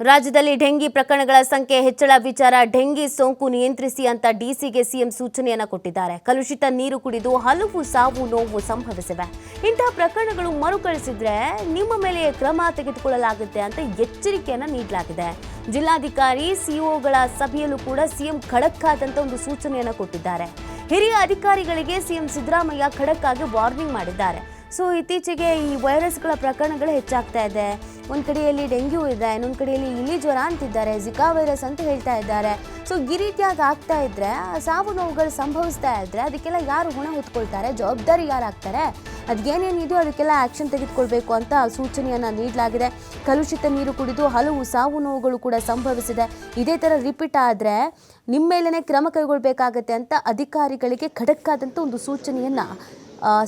ರಾಜ್ಯದಲ್ಲಿ ಡೆಂಗಿ ಪ್ರಕರಣಗಳ ಸಂಖ್ಯೆ ಹೆಚ್ಚಳ ವಿಚಾರ ಡೆಂಗಿ ಸೋಂಕು ನಿಯಂತ್ರಿಸಿ ಅಂತ ಡಿಸಿಗೆ ಸಿಎಂ ಸೂಚನೆಯನ್ನ ಕೊಟ್ಟಿದ್ದಾರೆ. ಕಲುಷಿತ ನೀರು ಕುಡಿದು ಹಲವು ಸಾವು ನೋವು ಸಂಭವಿಸಿವೆ. ಇಂತಹ ಪ್ರಕರಣಗಳು ಮರುಕಳಿಸಿದ್ರೆ ನಿಮ್ಮ ಮೇಲೆ ಕ್ರಮ ತೆಗೆದುಕೊಳ್ಳಲಾಗುತ್ತೆ ಅಂತ ಎಚ್ಚರಿಕೆಯನ್ನ ನೀಡಲಾಗಿದೆ. ಜಿಲ್ಲಾಧಿಕಾರಿ ಸಿಇಒಗಳ ಸಭೆಯಲ್ಲೂ ಕೂಡ ಸಿಎಂ ಖಡಕ್ ಆದಂತ ಒಂದು ಸೂಚನೆಯನ್ನ ಕೊಟ್ಟಿದ್ದಾರೆ. ಹಿರಿಯ ಅಧಿಕಾರಿಗಳಿಗೆ ಸಿಎಂ ಸಿದ್ದರಾಮಯ್ಯ ಖಡಕ್ ಆಗಿ ವಾರ್ನಿಂಗ್ ಮಾಡಿದ್ದಾರೆ. ಸೊ ಇತ್ತೀಚೆಗೆ ಈ ವೈರಸ್ಗಳ ಪ್ರಕರಣಗಳು ಹೆಚ್ಚಾಗ್ತಾ ಇದೆ. ಒಂದು ಕಡೆಯಲ್ಲಿ ಡೆಂಗ್ಯೂ ಇದೆ, ಇನ್ನೊಂದು ಕಡೆಯಲ್ಲಿ ಇಲಿ ಜ್ವರ ಅಂತಿದ್ದಾರೆ, ಜಿಕಾ ವೈರಸ್ ಅಂತ ಹೇಳ್ತಾ ಇದ್ದಾರೆ. ಸೊ ಈ ರೀತಿಯಾಗಿ ಆಗ್ತಾ ಇದ್ರೆ ಸಾವು ನೋವುಗಳು ಸಂಭವಿಸ್ತಾ ಇದ್ರೆ ಅದಕ್ಕೆಲ್ಲ ಯಾರು ಹೊಣೆ ಹೊತ್ಕೊಳ್ತಾರೆ, ಜವಾಬ್ದಾರಿ ಯಾರಾಗ್ತಾರೆ, ಅದೇನೇನಿದೆಯೋ ಅದಕ್ಕೆಲ್ಲ ಆ್ಯಕ್ಷನ್ ತೆಗೆದುಕೊಳ್ಬೇಕು ಅಂತ ಸೂಚನೆಯನ್ನು ನೀಡಲಾಗಿದೆ. ಕಲುಷಿತ ನೀರು ಕುಡಿದು ಹಲವು ಸಾವು ನೋವುಗಳು ಕೂಡ ಸಂಭವಿಸಿದೆ. ಇದೇ ಥರ ರಿಪೀಟ್ ಆದರೆ ನಿಮ್ಮ ಮೇಲೇ ಕ್ರಮ ಕೈಗೊಳ್ಳಬೇಕಾಗತ್ತೆ ಅಂತ ಅಧಿಕಾರಿಗಳಿಗೆ ಖಡಕ್ ಆದಂಥ ಒಂದು ಸೂಚನೆಯನ್ನು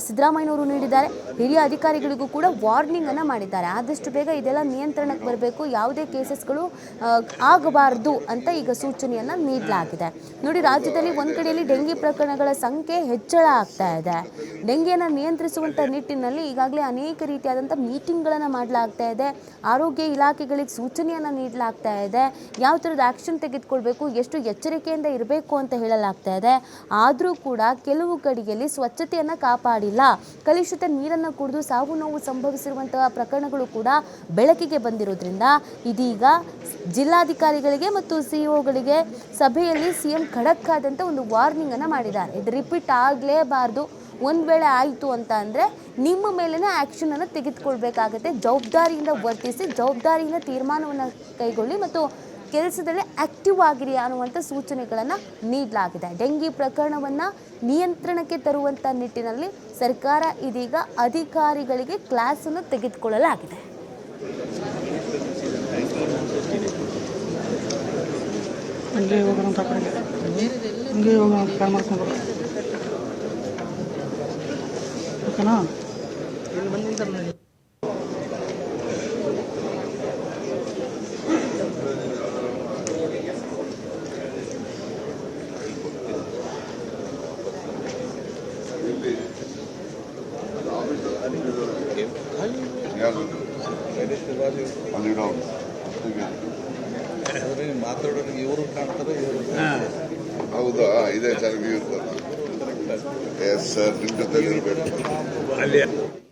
ಸಿದ್ದರಾಮಯ್ಯನವರು ನೀಡಿದ್ದಾರೆ. ಹಿರಿಯ ಅಧಿಕಾರಿಗಳಿಗೂ ಕೂಡ ವಾರ್ನಿಂಗ್ ಅನ್ನು ಮಾಡಿದ್ದಾರೆ. ಆದಷ್ಟು ಬೇಗ ಇದೆಲ್ಲ ನಿಯಂತ್ರಣಕ್ಕೆ ಬರಬೇಕು, ಯಾವುದೇ ಕೇಸಸ್ಗಳು ಆಗಬಾರ್ದು ಅಂತ ಈಗ ಸೂಚನೆಯನ್ನು ನೀಡಲಾಗಿದೆ. ನೋಡಿ, ರಾಜ್ಯದಲ್ಲಿ ಒಂದು ಕಡೆಯಲ್ಲಿ ಡೆಂಗಿ ಪ್ರಕರಣಗಳ ಸಂಖ್ಯೆ ಹೆಚ್ಚಳ ಆಗ್ತಾ ಇದೆ. ಡೆಂಗಿಯನ್ನು ನಿಯಂತ್ರಿಸುವಂಥ ನಿಟ್ಟಿನಲ್ಲಿ ಈಗಾಗಲೇ ಅನೇಕ ರೀತಿಯಾದಂಥ ಮೀಟಿಂಗ್ಗಳನ್ನು ಮಾಡಲಾಗ್ತಾ ಇದೆ. ಆರೋಗ್ಯ ಇಲಾಖೆಗಳಿಗೆ ಸೂಚನೆಯನ್ನು ನೀಡಲಾಗ್ತಾ ಇದೆ. ಯಾವ ಥರದ ಆ್ಯಕ್ಷನ್ ತೆಗೆದುಕೊಳ್ಬೇಕು, ಎಷ್ಟು ಎಚ್ಚರಿಕೆಯಿಂದ ಇರಬೇಕು ಅಂತ ಹೇಳಲಾಗ್ತಾ ಇದೆ. ಆದರೂ ಕೂಡ ಕೆಲವು ಕಡೆಯಲ್ಲಿ ಸ್ವಚ್ಛತೆಯನ್ನು ಕಾಪಾಡಿಲ್ಲ, ಕಲುಷಿತ ನೀರನ್ನು ಕುಡಿದು ಸಾವು ನೋವು ಸಂಭವಿಸಿರುವಂತಹ ಪ್ರಕರಣಗಳು ಕೂಡ ಬೆಳಕಿಗೆ ಬಂದಿರೋದ್ರಿಂದ ಇದೀಗ ಜಿಲ್ಲಾಧಿಕಾರಿಗಳಿಗೆ ಮತ್ತು ಸಿಇಒಗಳಿಗೆ ಸಭೆಯಲ್ಲಿ ಸಿಎಂ ಖಡಕ್ ಆದಂಥ ಒಂದು ವಾರ್ನಿಂಗ್ ಅನ್ನು ಮಾಡಿದ್ದಾರೆ. ಇದು ರಿಪೀಟ್ ಆಗಲೇಬಾರ್ದು. ಒಂದು ವೇಳೆ ಆಯಿತು ಅಂತ ಅಂದರೆ ನಿಮ್ಮ ಮೇಲಿನ ಆ್ಯಕ್ಷನ್ ಅನ್ನು ತೆಗೆದುಕೊಳ್ಬೇಕಾಗತ್ತೆ. ಜವಾಬ್ದಾರಿಯಿಂದ ವರ್ತಿಸಿ, ಜವಾಬ್ದಾರಿಯಿಂದ ತೀರ್ಮಾನವನ್ನು ಕೈಗೊಳ್ಳಿ ಮತ್ತು ಕೆಲಸದಲ್ಲಿ ಆಕ್ಟಿವ್ ಆಗಿರಿ ಅನ್ನುವಂಥ ಸೂಚನೆಗಳನ್ನು ನೀಡಲಾಗಿದೆ. ಡೆಂಗಿ ಪ್ರಕರಣವನ್ನು ನಿಯಂತ್ರಣಕ್ಕೆ ತರುವಂಥ ನಿಟ್ಟಿನಲ್ಲಿ ಸರ್ಕಾರ ಇದೀಗ ಅಧಿಕಾರಿಗಳಿಗೆ ಕ್ಲಾಸನ್ನು ತೆಗೆದುಕೊಳ್ಳಲಾಗಿದೆ. ಮಾತಾಡೋರಿಗೆ ಇವರು ಕಾಣ್ತಾರೆ, ಹೌದಾ? ಇದೇ ಚೆನ್ನಾಗಿ ಇರ್ತದೆ. ಎಸ್ ಸರ್, ನಿಮ್ಮ ಜೊತೆ ಇರಬೇಕು.